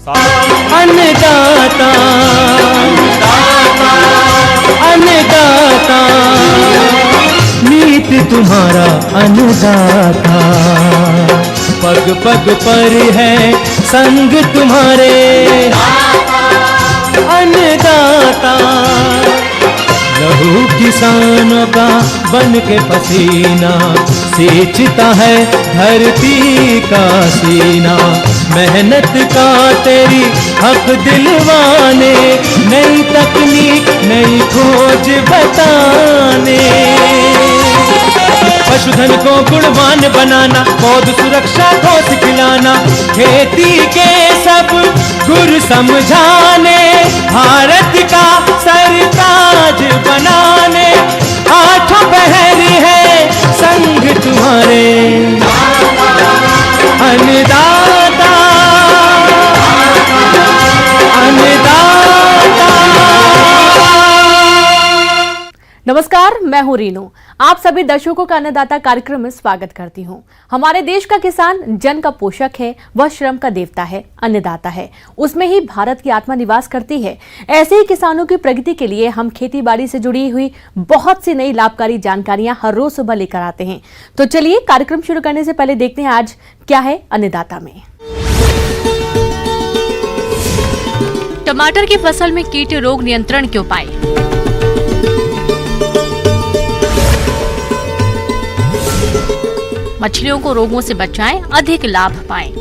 अन्नदाता अन्नदाता नीत तुम्हारा अन्नदाता, पग पग पर है संग तुम्हारे अन्नदाता। लहू किसानों का बन के पसीना सींचता है धरती का सीना, मेहनत का तेरी हक दिलवाने, नई तकनीक नई खोज बताने। पशुधन को गुणवान बनाना, पौध सुरक्षा को सिखलाना, खेती के सब गुर समझाने, भारत का सरताज बनाने, आठों पहर है संग तुम्हारे अन्नदाता अन्नदाता। नमस्कार, मैं हूं रीनू। आप सभी दर्शकों का अन्नदाता कार्यक्रम में स्वागत करती हूं। हमारे देश का किसान जन का पोषक है, वह श्रम का देवता है, अन्नदाता है, उसमें ही भारत की आत्मा निवास करती है। ऐसे ही किसानों की प्रगति के लिए हम खेती बाड़ी से जुड़ी हुई बहुत सी नई लाभकारी जानकारियां हर रोज सुबह लेकर आते हैं। तो चलिए कार्यक्रम शुरू करने से पहले देखते हैं आज क्या है अन्नदाता में। टमाटर की फसल में कीट रोग नियंत्रण के उपाय। मछलियों को रोगों से बचाएं, अधिक लाभ पाएं।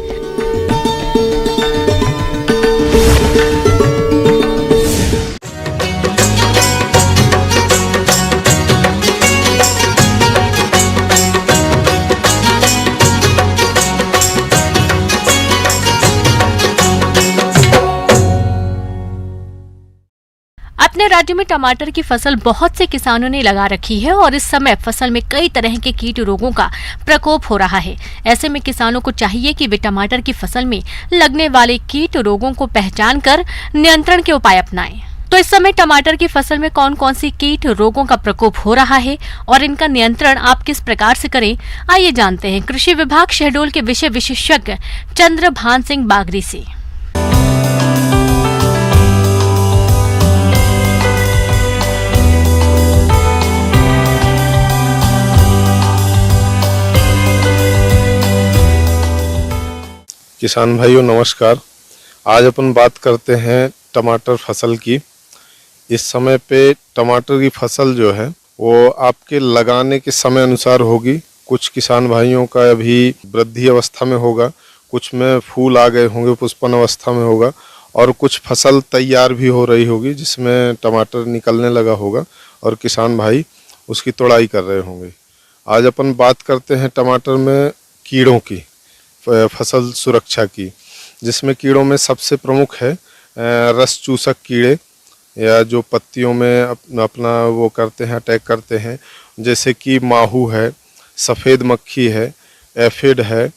अपने राज्य में टमाटर की फसल बहुत से किसानों ने लगा रखी है और इस समय फसल में कई तरह के कीट रोगों का प्रकोप हो रहा है। ऐसे में किसानों को चाहिए कि वे टमाटर की फसल में लगने वाले कीट रोगों को पहचान कर नियंत्रण के उपाय अपनाएं। तो इस समय टमाटर की फसल में कौन कौन सी कीट रोगों का प्रकोप हो रहा है और इनका नियंत्रण आप किस प्रकार से करें, आइए जानते हैं कृषि विभाग शहडोल के विषय विशेषज्ञ चंद्रभान सिंह बागरी से। किसान भाइयों नमस्कार। आज अपन बात करते हैं टमाटर फसल की। इस समय पे टमाटर की फसल जो है वो आपके लगाने के समय अनुसार होगी। कुछ किसान भाइयों का अभी वृद्धि अवस्था में होगा, कुछ में फूल आ गए होंगे, पुष्पन अवस्था में होगा, और कुछ फसल तैयार भी हो रही होगी जिसमें टमाटर निकलने लगा होगा और किसान भाई उसकी तोड़ाई कर रहे होंगे। आज अपन बात करते हैं टमाटर में कीड़ों की, फसल सुरक्षा की, जिसमें कीड़ों में सबसे प्रमुख है रस चूसक कीड़े, या जो पत्तियों में अपना वो करते हैं, अटैक करते हैं, जैसे कि माहू है, सफ़ेद मक्खी है, एफिड है,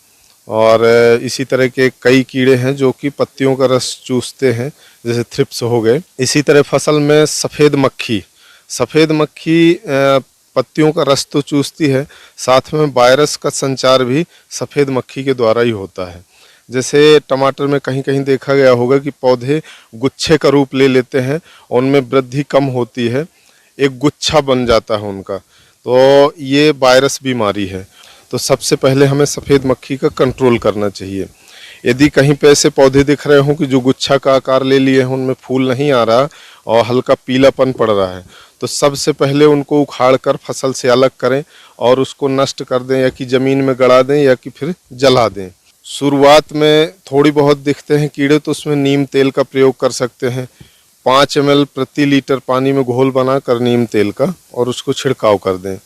और इसी तरह के कई कीड़े हैं जो कि पत्तियों का रस चूसते हैं, जैसे थ्रिप्स हो गए। इसी तरह फसल में सफ़ेद मक्खी पत्तियों का रस तो चूसती है, साथ में वायरस का संचार भी सफ़ेद मक्खी के द्वारा ही होता है। जैसे टमाटर में कहीं कहीं देखा गया होगा कि पौधे गुच्छे का रूप ले लेते हैं, उनमें वृद्धि कम होती है, एक गुच्छा बन जाता है उनका, तो ये वायरस बीमारी है। तो सबसे पहले हमें सफ़ेद मक्खी का कंट्रोल करना चाहिए। यदि कहीं पे ऐसे पौधे दिख रहे हों कि जो गुच्छा का आकार ले लिए हैं, उनमें फूल नहीं आ रहा और हल्का पीलापन पड़ रहा है, तो सबसे पहले उनको उखाड़ कर फसल से अलग करें और उसको नष्ट कर दें, या कि ज़मीन में गड़ा दें या कि फिर जला दें। शुरुआत में थोड़ी बहुत दिखते हैं कीड़े तो उसमें नीम तेल का प्रयोग कर सकते हैं। 5 ml प्रति लीटर पानी में घोल बनाकर नीम तेल का, और उसको छिड़काव कर दें।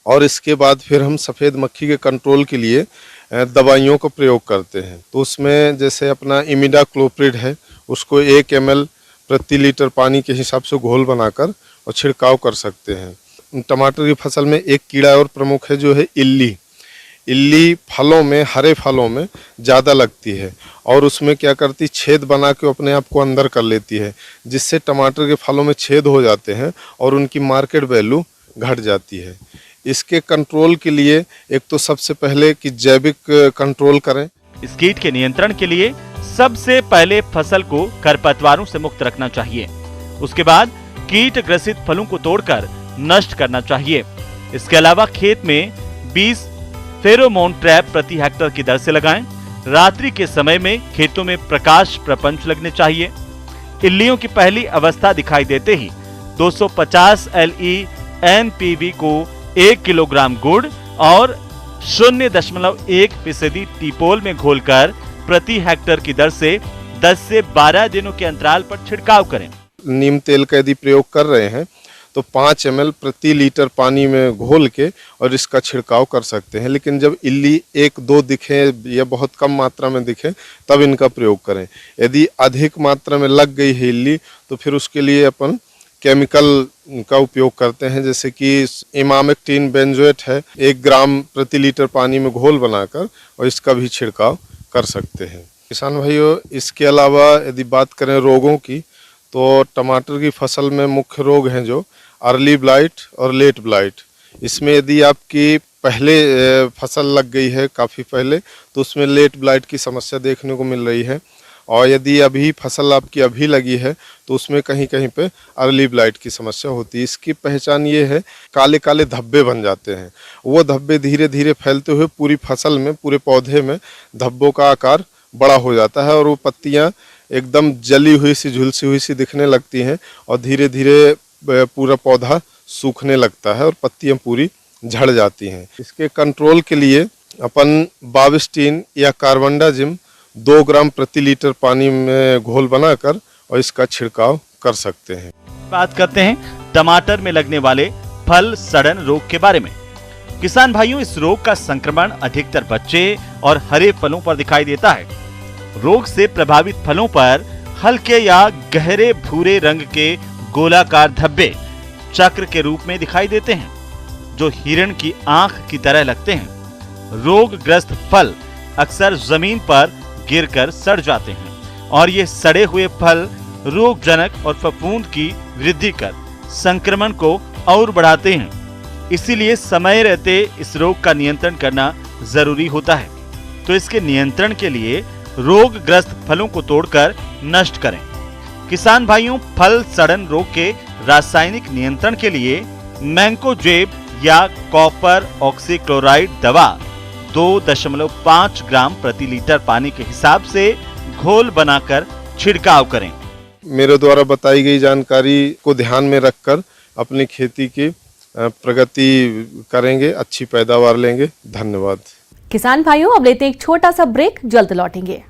और इसके बाद फिर हम सफ़ेद मक्खी के कंट्रोल के लिए दवाइयों का प्रयोग करते हैं। तो उसमें जैसे अपना इमिडाक्लोप्रिड है, उसको 1 ml प्रति लीटर पानी के हिसाब से घोल बनाकर और छिड़काव कर सकते हैं। टमाटर की फसल में एक कीड़ा और प्रमुख है जो है इल्ली फलों में, हरे फलों में ज़्यादा लगती है और उसमें क्या करती, छेद बना के अपने आप को अंदर कर लेती है, जिससे टमाटर के फलों में छेद हो जाते हैं और उनकी मार्केट वैल्यू घट जाती है। इसके कंट्रोल के लिए एक तो सबसे पहले कि जैविक कंट्रोल करें। इस कीट के नियंत्रण के लिए सबसे पहले फसल को खरपतवारों से मुक्त रखना चाहिए। उसके बाद कीट ग्रसित फलों को तोड़कर नष्ट करना चाहिए। इसके अलावा खेत में 20 फेरोमोन ट्रैप प्रति हेक्टेयर की दर से लगाएं। रात्रि के समय में खेतों में प्रकाश प्रपंच लगने चाहिए। इल्लियों की पहली अवस्था दिखाई देते ही 250 LE NPV को 1 किलोग्राम गुड़ और 0.1% टीपोल में घोलकर प्रति हेक्टेयर की दर से 10 से 12 दिनों के अंतराल पर छिड़काव करें। नीम तेल का यदि प्रयोग कर रहे हैं तो 5 ml प्रति लीटर पानी में घोल के और इसका छिड़काव कर सकते हैं। लेकिन जब इल्ली 1-2 दिखे या बहुत कम मात्रा में दिखे तब इनका प्रयोग करें। यदि अधिक मात्रा में लग गई है इल्ली तो फिर उसके लिए अपन केमिकल का उपयोग करते हैं, जैसे कि इमामेक्टिन बेंजोएट है, 1 ग्राम प्रति लीटर पानी में घोल बनाकर और इसका भी छिड़काव कर सकते हैं। किसान भाइयों, इसके अलावा यदि बात करें रोगों की तो टमाटर की फसल में मुख्य रोग हैं जो अर्ली ब्लाइट और लेट ब्लाइट। इसमें यदि आपकी पहले फसल लग गई है काफ़ी पहले तो उसमें लेट ब्लाइट की समस्या देखने को मिल रही है, और यदि अभी फसल आपकी अभी लगी है तो उसमें कहीं कहीं पे अर्ली ब्लाइट की समस्या होती है। इसकी पहचान ये है, काले काले धब्बे बन जाते हैं। वो धब्बे धीरे धीरे फैलते हुए पूरी फसल में, पूरे पौधे में धब्बों का आकार बड़ा हो जाता है और वो पत्तियां एकदम जली हुई सी, झुलसी हुई सी दिखने लगती हैं और धीरे धीरे पूरा पौधा सूखने लगता है और पत्तियां पूरी झड़ जाती हैं। इसके कंट्रोल के लिए अपन बाविस्टीन या कार्बनडाजिम 2 ग्राम प्रति लीटर पानी में घोल बनाकर और इसका छिड़काव कर सकते हैं। बात करते हैं टमाटर में लगने वाले फल सड़न रोग के बारे में। किसान भाइयों, इस रोग का संक्रमण अधिकतर बच्चे और हरे फलों पर दिखाई देता है। रोग से प्रभावित फलों पर हल्के या गहरे भूरे रंग के गोलाकार धब्बे चक्र के रूप में दिखाई देते हैं, जो हिरण की आंख की तरह लगते हैं। रोगग्रस्त फल अक्सर जमीन पर गिरकर सड़ जाते हैं और ये सड़े हुए फल रोगजनक और फफूंद की वृद्धि कर संक्रमण को और बढ़ाते हैं। इसीलिए समय रहते इस रोग का नियंत्रण करना जरूरी होता है। तो इसके नियंत्रण के लिए रोगग्रस्त फलों को तोड़कर नष्ट करें। किसान भाइयों, फल सड़न रोग के रासायनिक नियंत्रण के लिए मैंकोजेब या कॉपर ऑक्सीक्लोराइड दवा 2.5 ग्राम प्रति लीटर पानी के हिसाब से घोल बनाकर छिड़काव करें। मेरे द्वारा बताई गई जानकारी को ध्यान में रखकर अपनी खेती की प्रगति करेंगे, अच्छी पैदावार लेंगे। धन्यवाद। किसान भाइयों, अब लेते हैं एक छोटा सा ब्रेक, जल्द लौटेंगे।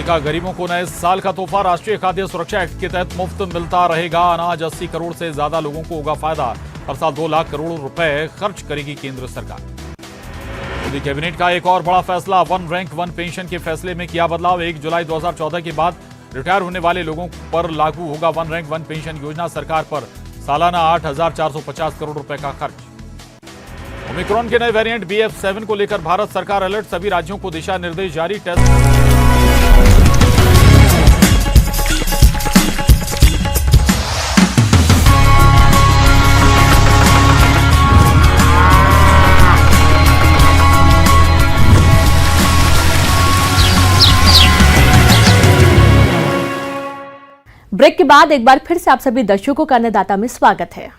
का गरीबों को नए साल का तोहफा। राष्ट्रीय खाद्य सुरक्षा एक्ट के तहत मुफ्त मिलता रहेगा अनाज। 80 करोड़ से ज्यादा लोगों को होगा फायदा। हर साल 2 लाख करोड़ रुपए खर्च करेगी केंद्र सरकार। मोदी कैबिनेट का एक और बड़ा फैसला, 1 रैंक 1 पेंशन के फैसले में किया बदलाव। 1 जुलाई 2014 के बाद रिटायर होने वाले लोगों पर लागू होगा 1 रैंक 1 पेंशन योजना। सरकार पर सालाना 8,450 करोड़ रुपए का खर्च। ओमिक्रॉन के नए वेरिएंट BF7 को लेकर भारत सरकार अलर्ट। सभी राज्यों को दिशा निर्देश जारी। टेस्ट ब्रेक के बाद एक बार फिर से आप सभी दर्शकों का अन्नदाता में स्वागत है।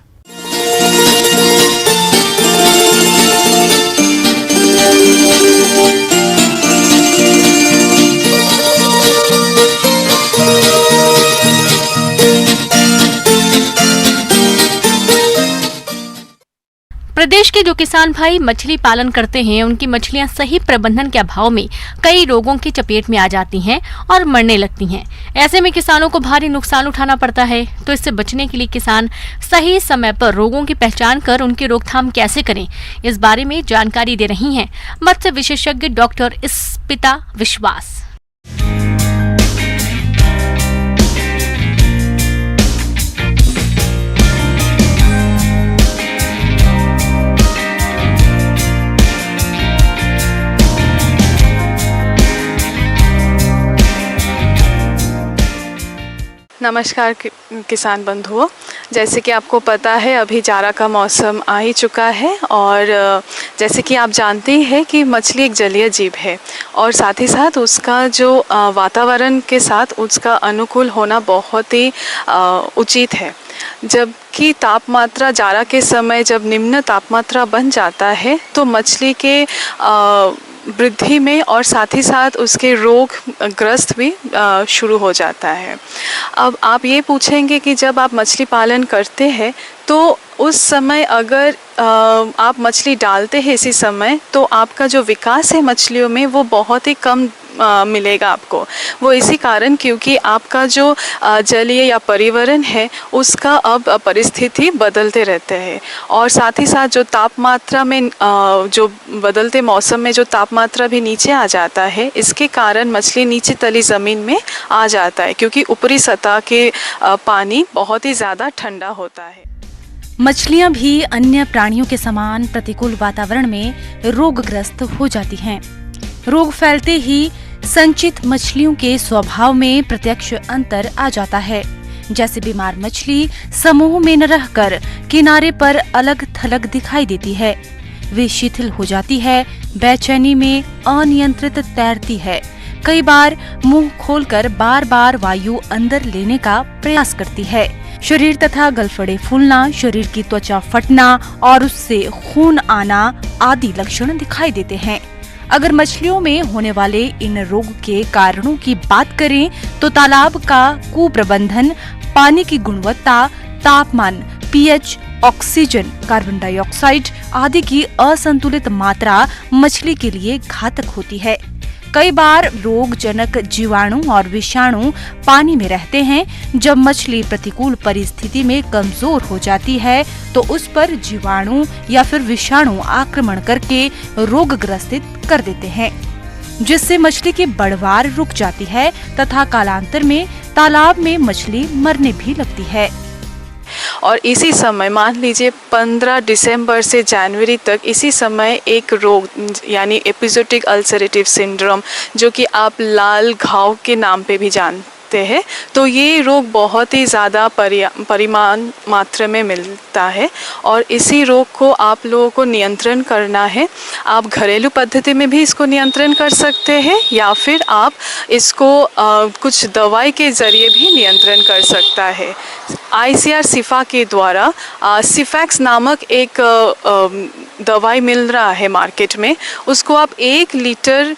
प्रदेश के जो किसान भाई मछली पालन करते हैं, उनकी मछलियां सही प्रबंधन के अभाव में कई रोगों की चपेट में आ जाती हैं और मरने लगती हैं। ऐसे में किसानों को भारी नुकसान उठाना पड़ता है। तो इससे बचने के लिए किसान सही समय पर रोगों की पहचान कर उनकी रोकथाम कैसे करें, इस बारे में जानकारी दे रही हैं मत्स्य विशेषज्ञ डॉक्टर स्पिता विश्वास। नमस्कार किसान बंधुओं, जैसे कि आपको पता है अभी जाड़ा का मौसम आ ही चुका है और जैसे कि आप जानते ही हैं कि मछली एक जलीय जीव है और साथ ही साथ उसका जो वातावरण के साथ उसका अनुकूल होना बहुत ही उचित है। जबकि तापमात्रा जाड़ा के समय जब निम्न तापमात्रा बन जाता है तो मछली के वृद्धि में और साथ ही साथ उसके रोग ग्रस्त भी शुरू हो जाता है। अब आप ये पूछेंगे कि जब आप मछली पालन करते हैं तो उस समय अगर आप मछली डालते हैं इसी समय तो आपका जो विकास है मछलियों में वो बहुत ही कम मिलेगा आपको। वो इसी कारण क्योंकि आपका जो जलीय या पर्यावरण है उसका अब परिस्थिति बदलते रहते हैं और साथ ही साथ जो तापमात्रा में जो बदलते मौसम में जो तापमात्रा भी नीचे आ जाता है, इसके कारण मछली नीचे तली ज़मीन में आ जाता है क्योंकि ऊपरी सतह के पानी बहुत ही ज़्यादा ठंडा होता है। मछलियां भी अन्य प्राणियों के समान प्रतिकूल वातावरण में रोगग्रस्त हो जाती हैं। रोग फैलते ही संचित मछलियों के स्वभाव में प्रत्यक्ष अंतर आ जाता है। जैसे बीमार मछली समूह में न रहकर किनारे पर अलग थलग दिखाई देती है, वे शिथिल हो जाती है, बेचैनी में अनियंत्रित तैरती है, कई बार मुंह खोलकर बार बार वायु अंदर लेने का प्रयास करती है। शरीर तथा गलफड़े फूलना, शरीर की त्वचा फटना और उससे खून आना आदि लक्षण दिखाई देते हैं। अगर मछलियों में होने वाले इन रोग के कारणों की बात करें तो तालाब का कुप्रबंधन, पानी की गुणवत्ता, तापमान, पीएच, ऑक्सीजन, कार्बन डाइऑक्साइड आदि की असंतुलित मात्रा मछली के लिए घातक होती है। कई बार रोगजनक जीवाणु और विषाणु पानी में रहते हैं। जब मछली प्रतिकूल परिस्थिति में कमजोर हो जाती है तो उस पर जीवाणु या फिर विषाणु आक्रमण करके रोग ग्रसित कर देते हैं, जिससे मछली की बढ़वार रुक जाती है तथा कालांतर में तालाब में मछली मरने भी लगती है। और इसी समय मान लीजिए 15 दिसंबर से जनवरी तक इसी समय एक रोग यानी एपिजोटिक अल्सरेटिव सिंड्रोम, जो कि आप लाल घाव के नाम पे भी जानते हैं, तो ये रोग बहुत ही ज़्यादा परिमाण मात्रा में मिलता है और इसी रोग को आप लोगों को नियंत्रण करना है। आप घरेलू पद्धति में भी इसको नियंत्रण कर सकते हैं या फिर आप इसको कुछ दवाई के ज़रिए भी नियंत्रण कर सकता है। ICAR सिफा के द्वारा सिफैक्स नामक एक दवाई मिल रहा है मार्केट में, उसको आप 1 लीटर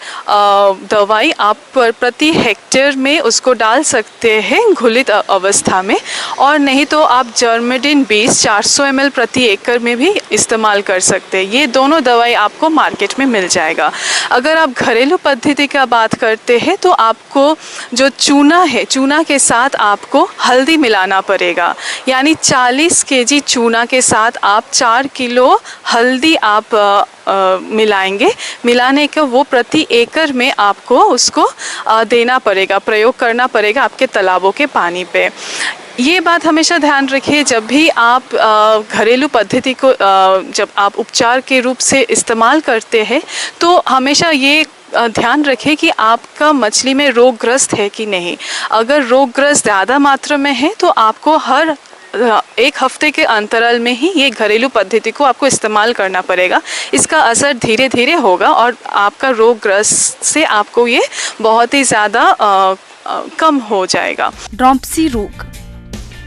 दवाई आप प्रति हेक्टेयर में उसको डाल सकते हैं घुलित अवस्था में, और नहीं तो आप जर्मेडिन 20 400 ml प्रति एकड़ में भी इस्तेमाल कर सकते हैं। ये दोनों दवाई आपको मार्केट में मिल जाएगा। अगर आप घरेलू पद्धति का बात करते हैं तो आपको जो चूना है, चूना के साथ आपको हल्दी मिलाना पड़ेगा, यानी 40 kg चूना के साथ आप 4 किलो हल्दी आप मिलाएंगे। मिलाने के वो प्रति एकड़ में आपको उसको देना पड़ेगा, प्रयोग करना पड़ेगा आपके तालाबों के पानी पे। ये बात हमेशा ध्यान रखिए, जब भी आप घरेलू पद्धति को जब आप उपचार के रूप से इस्तेमाल करते हैं तो हमेशा ये ध्यान रखें कि आपका मछली में रोगग्रस्त है कि नहीं। अगर रोगग्रस्त ज़्यादा मात्रा में है तो आपको हर 1 हफ्ते के अंतराल में ही ये घरेलू पद्धति को आपको इस्तेमाल करना पड़ेगा। इसका असर धीरे धीरे होगा और आपका रोगग्रस्त से आपको ये बहुत ही ज़्यादा कम हो जाएगा। ड्रॉम्पसी रोग,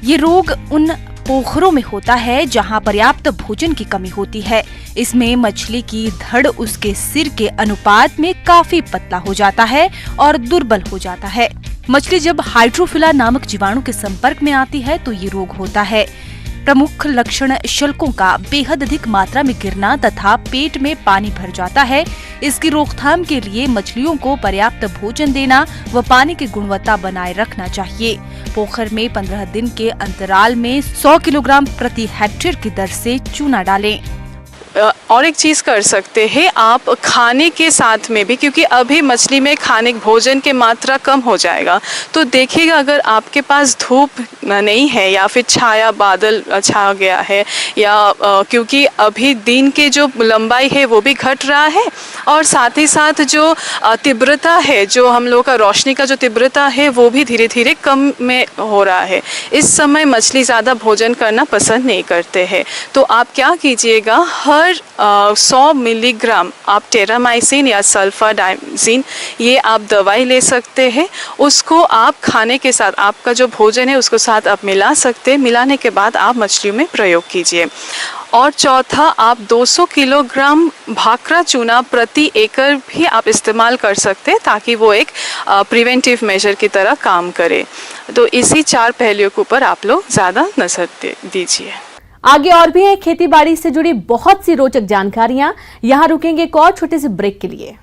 ये रोग उन पोखरों में होता है जहां पर्याप्त भोजन की कमी होती है। इसमें मछली की धड़ उसके सिर के अनुपात में काफी पतला हो जाता है और दुर्बल हो जाता है। मछली जब हाइड्रोफिला नामक जीवाणु के संपर्क में आती है तो ये रोग होता है। प्रमुख लक्षण शल्कों का बेहद अधिक मात्रा में गिरना तथा पेट में पानी भर जाता है। इसकी रोकथाम के लिए मछलियों को पर्याप्त भोजन देना व पानी की गुणवत्ता बनाए रखना चाहिए। पोखर में 15 दिन के अंतराल में 100 किलोग्राम प्रति हेक्टेयर की दर से चूना डालें। और एक चीज़ कर सकते हैं आप खाने के साथ में भी, क्योंकि अभी मछली में खाने भोजन की मात्रा कम हो जाएगा, तो देखिएगा अगर आपके पास धूप नहीं है या फिर छाया बादल छा गया है या क्योंकि अभी दिन के जो लंबाई है वो भी घट रहा है और साथ ही साथ जो तीव्रता है, जो हम लोग का रोशनी का जो तीव्रता है वो भी धीरे धीरे कम में हो रहा है। इस समय मछली ज़्यादा भोजन करना पसंद नहीं करते हैं, तो आप क्या कीजिएगा, हर 100 मिलीग्राम आप टेरामाइसिन या सल्फाडाइजिन ये आप दवाई ले सकते हैं। उसको आप खाने के साथ, आपका जो भोजन है उसको साथ आप मिला सकते हैं। मिलाने के बाद आप मछलियों में प्रयोग कीजिए। और चौथा, आप 200 किलोग्राम भाखड़ा चूना प्रति एकड़ भी आप इस्तेमाल कर सकते हैं ताकि वो एक प्रिवेंटिव मेजर की तरह काम करे। तो इसी 4 पहलुओं के ऊपर आप लोग ज़्यादा नजर दीजिए। आगे और भी है खेती बाड़ी से जुड़ी बहुत सी रोचक जानकारियां। यहां रुकेंगे एक और छोटे से ब्रेक के लिए।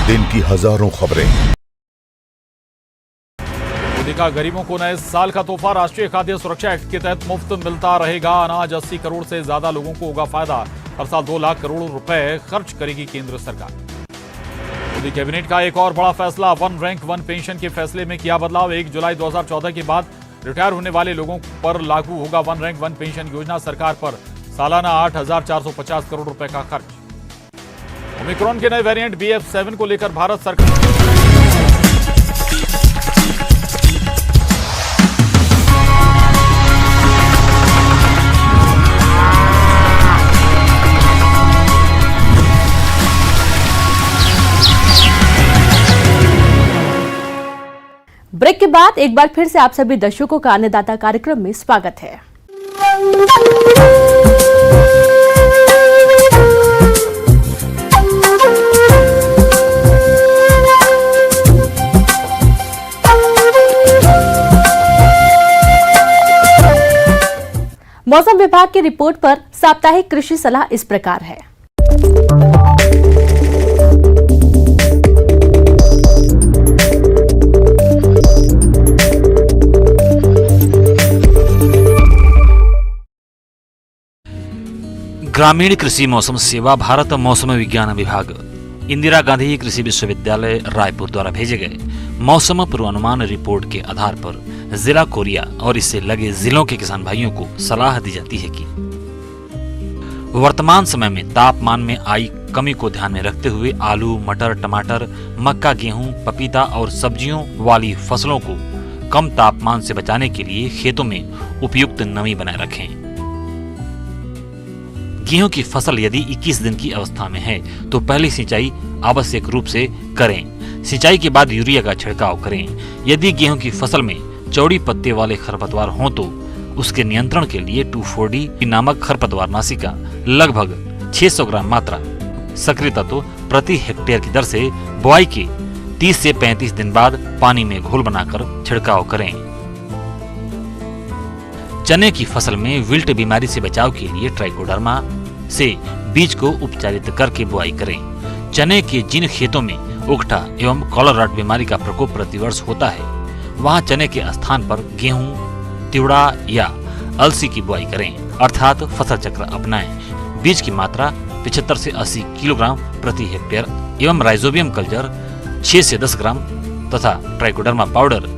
दिन की हजारों खबरें। मोदी का गरीबों को नए साल का तोहफा, राष्ट्रीय खाद्य सुरक्षा एक्ट के तहत मुफ्त मिलता रहेगा अनाज। 80 करोड़ से ज्यादा लोगों को होगा फायदा। हर साल 2 लाख करोड़ रुपए खर्च करेगी केंद्र सरकार। मोदी कैबिनेट का एक और बड़ा फैसला, 1 रैंक 1 पेंशन के फैसले में किया बदलाव। 1 जुलाई 2014 के बाद रिटायर होने वाले लोगों पर लागू होगा 1 रैंक 1 पेंशन योजना। सरकार पर सालाना 8,450 करोड़ रुपए का खर्च। ओमिक्रॉन के नए वेरिएंट BF7 को लेकर भारत सरकार ब्रेक के बाद एक बार फिर से आप सभी दर्शकों का अन्नदाता कार्यक्रम में स्वागत है। मौसम विभाग की रिपोर्ट पर साप्ताहिक कृषि सलाह इस प्रकार है। ग्रामीण कृषि मौसम सेवा, भारत मौसम विज्ञान विभाग, इंदिरा गांधी कृषि विश्वविद्यालय रायपुर द्वारा भेजे गए मौसम पूर्वानुमान रिपोर्ट के आधार पर जिला कोरिया और इससे लगे जिलों के किसान भाइयों को सलाह दी जाती है कि वर्तमान समय में तापमान में आई कमी को ध्यान में रखते हुए आलू, मटर, टमाटर, मक्का, गेहूं, पपीता और सब्जियों वाली फसलों को कम तापमान से बचाने के लिए खेतों में उपयुक्त नमी बनाए रखें। गेहूं की फसल यदि 21 दिन की अवस्था में है तो पहली सिंचाई आवश्यक रूप से करें। सिंचाई के बाद यूरिया का छिड़काव करें। यदि गेहूं की फसल में चौड़ी पत्ते वाले खरपतवार हों तो उसके नियंत्रण के लिए 2,4-D नामक खरपतवारनाशी का लगभग 600 ग्राम मात्रा सक्रिय तत्व प्रति हेक्टेयर की दर से बुआई के 30 से 35 दिन बाद पानी में घोल बनाकर छिड़काव करें। चने की फसल में विल्ट बीमारी से बचाव के लिए ट्राइकोडर्मा से बीज को उपचारित करके बुआई करें। चने के जिन खेतों में उकठा एवं कॉलर रट बीमारी का प्रकोप प्रतिवर्ष होता है वहां चने के स्थान पर गेहूं, तिवड़ा या अलसी की बुआई करें, अर्थात फसल चक्र अपनाएं। बीज की मात्रा 75 से 80 किलोग्राम प्रति हेक्टेयर एवं राइजोबियम कल्चर 6 से 10 ग्राम तथा ट्राइकोडर्मा पाउडर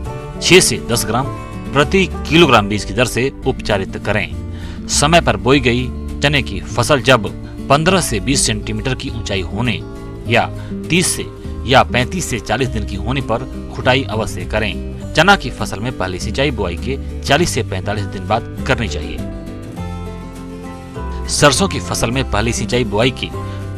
6 से 10 ग्राम प्रति किलोग्राम बीज की दर से उपचारित करें। समय पर बोई गई चने की फसल जब 15 से 20 सेंटीमीटर की ऊंचाई होने या 30 से या 35 से 40 दिन की होने पर खुटाई अवश्य करें। चना की फसल में पहली सिंचाई बुआई के 40 से 45 दिन बाद करनी चाहिए। सरसों की फसल में पहली सिंचाई बुआई के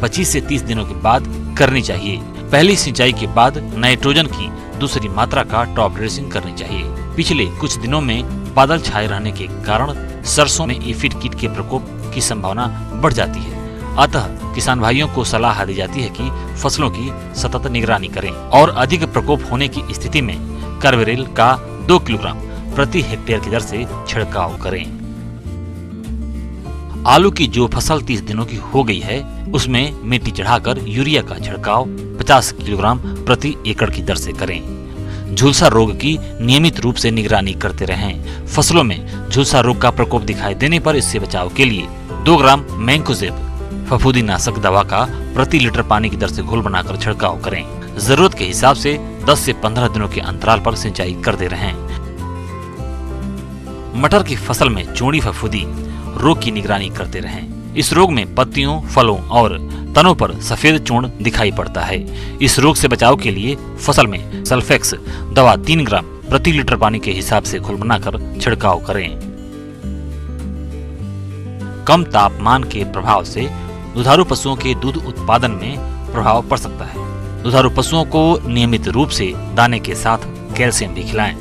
25 से 30 दिनों के बाद करनी चाहिए। पहली सिंचाई के बाद नाइट्रोजन की दूसरी मात्रा का टॉप ड्रेसिंग करनी चाहिए। पिछले कुछ दिनों में बादल छाए रहने के कारण सरसों में एफिड कीट के प्रकोप की संभावना बढ़ जाती है। अतः किसान भाइयों को सलाह दी जाती है कि फसलों की सतत निगरानी करें और अधिक प्रकोप होने की स्थिति में कार्बेरिल का 2 किलोग्राम प्रति हेक्टेयर की दर से छिड़काव करें। आलू की जो फसल 30 दिनों की हो गई है उसमें मिट्टी चढ़ाकर यूरिया का छिड़काव 50 किलोग्राम प्रति एकड़ की दर से करें। झुलसा रोग की नियमित रूप से निगरानी करते रहें। फसलों में झुलसा रोग का प्रकोप दिखाई देने पर इससे बचाव के लिए 2 ग्राम मैंकोजेब फफूंदीनाशक दवा का प्रति लीटर पानी की दर से घोल बनाकर छिड़काव करें। जरूरत के हिसाब से 10 से 15 दिनों के अंतराल पर सिंचाई करते रहें। मटर की फसल में चूड़ी फफूंदी रोग की निगरानी करते रहें। इस रोग में पत्तियों, फलों और तनों पर सफेद चूर्ण दिखाई पड़ता है। इस रोग से बचाव के लिए फसल में सल्फेक्स दवा 3 ग्राम प्रति लीटर पानी के हिसाब से घोल बनाकर छिड़काव करें। कम तापमान के प्रभाव से दुधारू पशुओं के दूध उत्पादन में प्रभाव पड़ सकता है। दुधारू पशुओं को नियमित रूप से दाने के साथ कैल्शियम भी खिलाएं।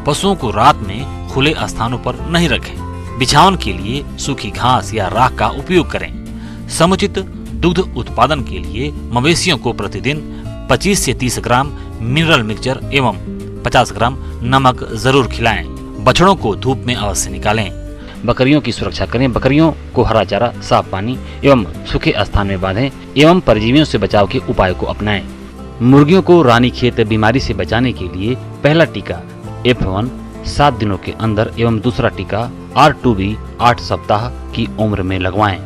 पशुओं को रात में खुले स्थानों पर नहीं रखें। बिछावन के लिए सूखी घास या राख का उपयोग करें। समुचित दुग्ध उत्पादन के लिए मवेशियों को प्रतिदिन 25 से 30 ग्राम मिनरल मिक्सचर एवं 50 ग्राम नमक जरूर खिलाएं। बछड़ों को धूप में अवश्य निकालें। बकरियों की सुरक्षा करें। बकरियों को हरा चारा, साफ पानी एवं सूखे स्थान में बांधें एवं परजीवियों से बचाव के उपाय को अपनाएं। मुर्गियों को रानीखेत बीमारी से बचाने के लिए पहला टीका F1 7 दिनों के अंदर एवं दूसरा टीका R2B 8 सप्ताह की उम्र में लगवाएं।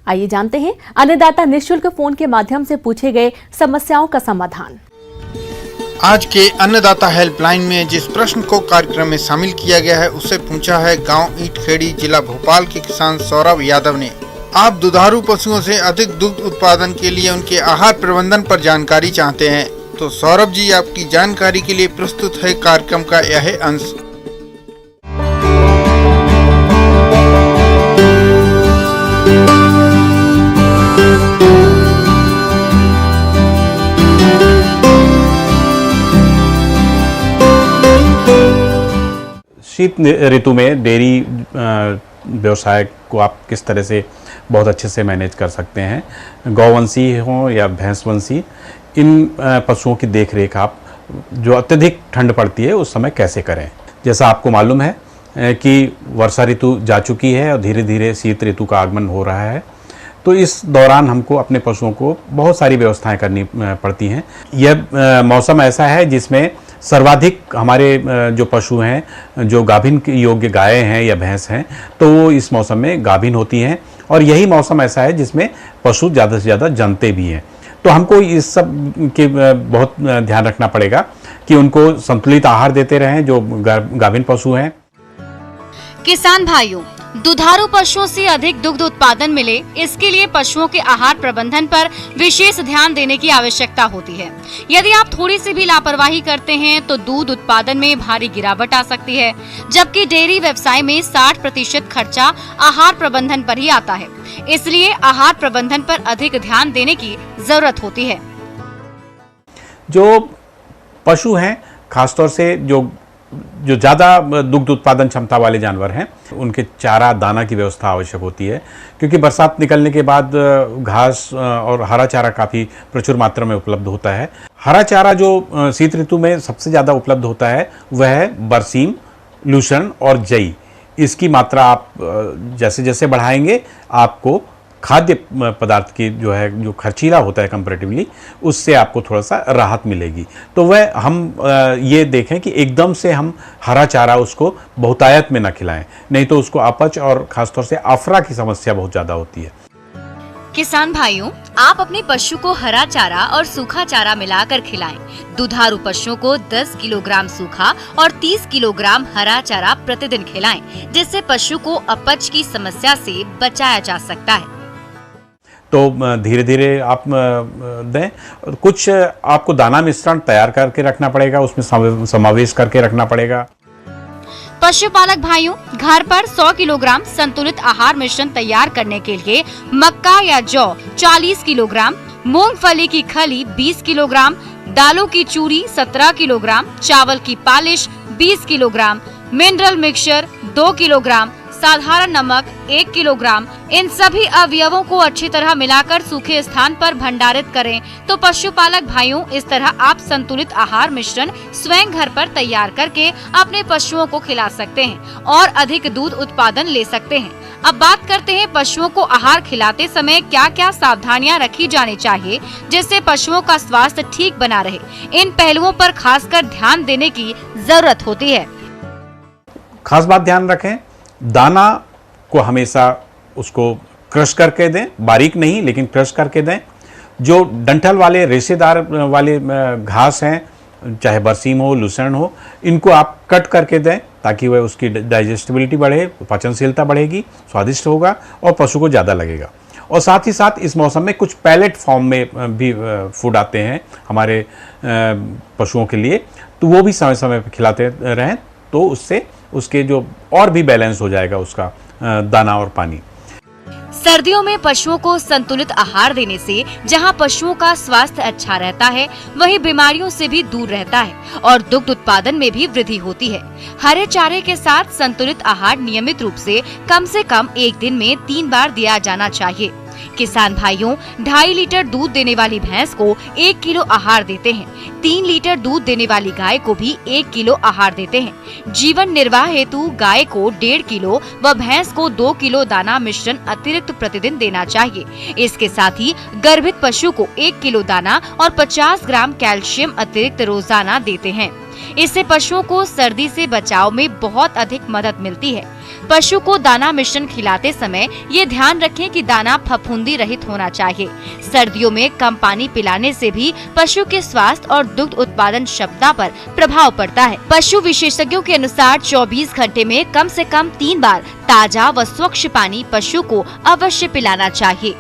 आइए जानते हैं अन्नदाता निःशुल्क फोन के माध्यम से पूछे गए समस्याओं का समाधान। आज के अन्नदाता हेल्पलाइन में जिस प्रश्न को कार्यक्रम में शामिल किया गया है उसे पूछा है गांव ईंटखेड़ी जिला भोपाल के किसान सौरभ यादव ने। आप दुधारू पशुओं से अधिक दुग्ध उत्पादन के लिए उनके आहार प्रबंधन पर जानकारी चाहते हैं तो सौरभ जी आपकी जानकारी के लिए प्रस्तुत है कार्यक्रम का यह अंश। शीत ऋतु में डेयरी व्यवसाय को आप किस तरह से बहुत अच्छे से मैनेज कर सकते हैं। गौवंशी हो या भैंसवंशी, इन पशुओं की देखरेख आप जो अत्यधिक ठंड पड़ती है उस समय कैसे करें। जैसा आपको मालूम है कि वर्षा ऋतु जा चुकी है और धीरे धीरे शीत ऋतु का आगमन हो रहा है, तो इस दौरान हमको अपने पशुओं को बहुत सारी व्यवस्थाएं करनी पड़ती हैं। यह मौसम ऐसा है जिसमें सर्वाधिक हमारे जो पशु हैं, जो गाभिन योग्य गायें हैं या भैंस हैं, तो वो इस मौसम में गाभिन होती हैं और यही मौसम ऐसा है जिसमें पशु ज़्यादा से ज़्यादा जमते भी हैं। तो हमको इस सब के बहुत ध्यान रखना पड़ेगा कि उनको संतुलित आहार देते रहें जो गाभिन पशु हैं। किसान भाइयों, दुधारू पशुओं से अधिक दुग्ध उत्पादन मिले, इसके लिए पशुओं के आहार प्रबंधन पर विशेष ध्यान देने की आवश्यकता होती है। यदि आप थोड़ी सी भी लापरवाही करते हैं तो दूध उत्पादन में भारी गिरावट आ सकती है, जबकि डेयरी व्यवसाय में 60% खर्चा आहार प्रबंधन पर ही आता है। इसलिए आहार प्रबंधन पर अधिक ध्यान देने की जरूरत होती है। जो पशु हैं, खासतौर से जो ज़्यादा दुग्ध उत्पादन क्षमता वाले जानवर हैं, उनके चारा दाना की व्यवस्था आवश्यक होती है, क्योंकि बरसात निकलने के बाद घास और हरा चारा काफ़ी प्रचुर मात्रा में उपलब्ध होता है। हरा चारा जो शीत ऋतु में सबसे ज़्यादा उपलब्ध होता है वह है बरसीम, लूसर्न और जई। इसकी मात्रा आप जैसे जैसे बढ़ाएंगे आपको खाद्य पदार्थ की जो खर्चीला होता है कंपैरेटिवली, उससे आपको थोड़ा सा राहत मिलेगी। तो वह हम ये देखें कि एकदम से हम हरा चारा उसको बहुतायत में ना खिलाएं, नहीं तो उसको अपच और खासतौर से आफरा की समस्या बहुत ज़्यादा होती है। किसान भाइयों, आप अपने पशु को हरा चारा और सूखा चारा मिलाकर खिलाएं। दुधारू पशुओं को 10 किलोग्राम सूखा और 30 किलोग्राम हरा चारा प्रतिदिन खिलाएं, जिससे पशु को अपच की समस्या से बचाया जा सकता है। तो धीरे धीरे आप दें। कुछ आपको दाना मिश्रण तैयार करके रखना पड़ेगा, उसमें समावेश करके रखना पड़ेगा। पशुपालक भाइयों, घर पर 100 किलोग्राम संतुलित आहार मिश्रण तैयार करने के लिए मक्का या जौ 40 किलोग्राम, मूंगफली की खली 20 किलोग्राम, दालों की चूरी 17 किलोग्राम, चावल की polish 20 kilogram, mineral mixture 2 kilogram, साधारण नमक 1 किलोग्राम, इन सभी अवयवों को अच्छी तरह मिलाकर सूखे स्थान पर भंडारित करें तो पशुपालक भाइयों, इस तरह आप संतुलित आहार मिश्रण स्वयं घर पर तैयार करके अपने पशुओं को खिला सकते हैं और अधिक दूध उत्पादन ले सकते हैं। अब बात करते हैं पशुओं को आहार खिलाते समय क्या क्या सावधानियां रखी जानी चाहिए जिससे पशुओं का स्वास्थ्य ठीक बना रहे। इन पहलुओं पर खासकर ध्यान देने की जरूरत होती है। खास बात ध्यान रखें, दाना को हमेशा उसको क्रश करके दें, बारीक नहीं लेकिन क्रश करके दें। जो डंठल वाले रेशेदार वाले घास हैं, चाहे बरसीम हो, लूसर्न हो, इनको आप कट करके दें ताकि वह उसकी डाइजेस्टिबिलिटी बढ़े, पाचनशीलता बढ़ेगी, स्वादिष्ट होगा और पशु को ज़्यादा लगेगा। और साथ ही साथ इस मौसम में कुछ पैलेट फॉर्म में भी फूड आते हैं हमारे पशुओं के लिए, तो वो भी समय समय पर खिलाते रहें तो उससे उसके जो और भी बैलेंस हो जाएगा उसका दाना और पानी। सर्दियों में पशुओं को संतुलित आहार देने से जहां पशुओं का स्वास्थ्य अच्छा रहता है, वहीं बीमारियों से भी दूर रहता है और दुग्ध उत्पादन में भी वृद्धि होती है। हरे चारे के साथ संतुलित आहार नियमित रूप से कम एक दिन में 3 बार दिया जाना चाहिए। किसान भाइयों, 2.5 लीटर दूध देने वाली भैंस को 1 किलो आहार देते हैं। 3 लीटर दूध देने वाली गाय को भी 1 किलो आहार देते हैं। जीवन निर्वाह हेतु गाय को 1.5 किलो व भैंस को 2 किलो दाना मिश्रण अतिरिक्त प्रतिदिन देना चाहिए। इसके साथ ही गर्भित पशु को 1 किलो दाना और 50 ग्राम कैल्शियम अतिरिक्त रोजाना देते हैं। इससे पशुओं को सर्दी से बचाव में बहुत अधिक मदद मिलती है। पशु को दाना मिश्रण खिलाते समय ये ध्यान रखें कि दाना फफूंदी रहित होना चाहिए। सर्दियों में कम पानी पिलाने से भी पशु के स्वास्थ्य और दुग्ध उत्पादन क्षमता पर प्रभाव पड़ता है। पशु विशेषज्ञों के अनुसार 24 घंटे में कम से कम 3 बार ताजा व स्वच्छ पानी पशु को अवश्य पिलाना चाहिए।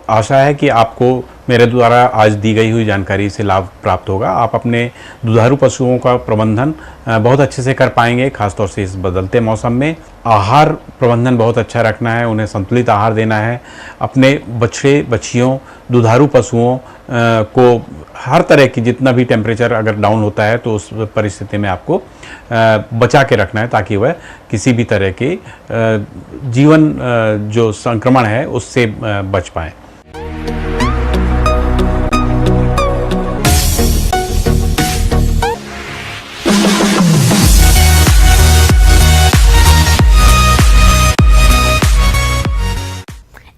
आशा है कि आपको मेरे द्वारा आज दी गई हुई जानकारी से लाभ प्राप्त होगा। आप अपने दुधारू पशुओं का प्रबंधन बहुत अच्छे से कर पाएंगे, खासतौर से इस बदलते मौसम में। आहार प्रबंधन बहुत अच्छा रखना है, उन्हें संतुलित आहार देना है। अपने बछड़े बछियों दुधारू पशुओं को हर तरह की जितना भी टेम्परेचर अगर डाउन होता है तो उस परिस्थिति में आपको बचा के रखना है ताकि वह किसी भी तरह के जीवन जो संक्रमण है उससे बच पाए।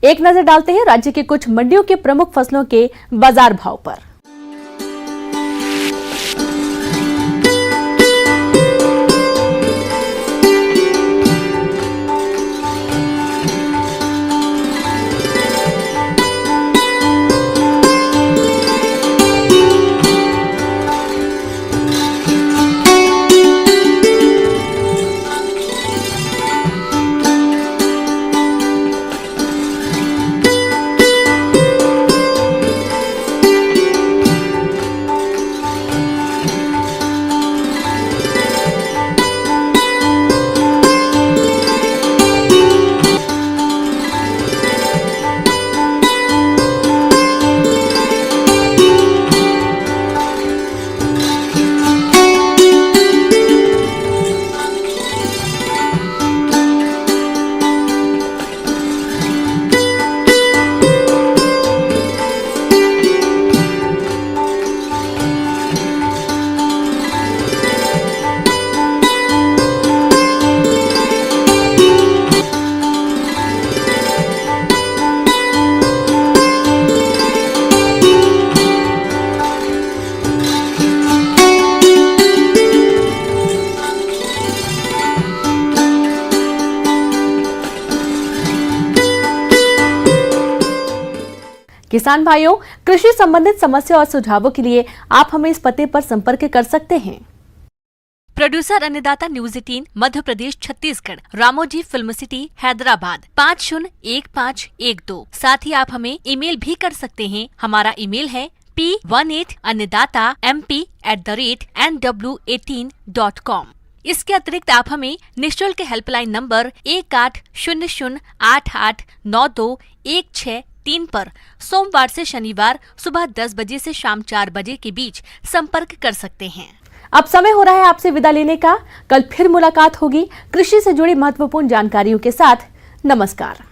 एक नजर डालते हैं राज्य के कुछ मंडियों के प्रमुख फसलों के बाजार भाव पर। किसान भाइयों, कृषि संबंधित समस्या और सुझावों के लिए आप हमें इस पते पर संपर्क कर सकते हैं। प्रोड्यूसर अन्नदाता news 18 Madhya Pradesh Chhattisgarh, Ramoji film city Hyderabad 501512। साथ ही आप हमें ईमेल भी कर सकते हैं। हमारा ईमेल है p18annadatamp@nw18.com। इसके अतिरिक्त आप हमें निःशुल्क हेल्पलाइन नंबर 1800889216 पर सोमवार से शनिवार सुबह 10 बजे से शाम 4 बजे के बीच संपर्क कर सकते हैं। अब समय हो रहा है आपसे विदा लेने का। कल फिर मुलाकात होगी कृषि से जुड़ी महत्वपूर्ण जानकारियों के साथ। नमस्कार।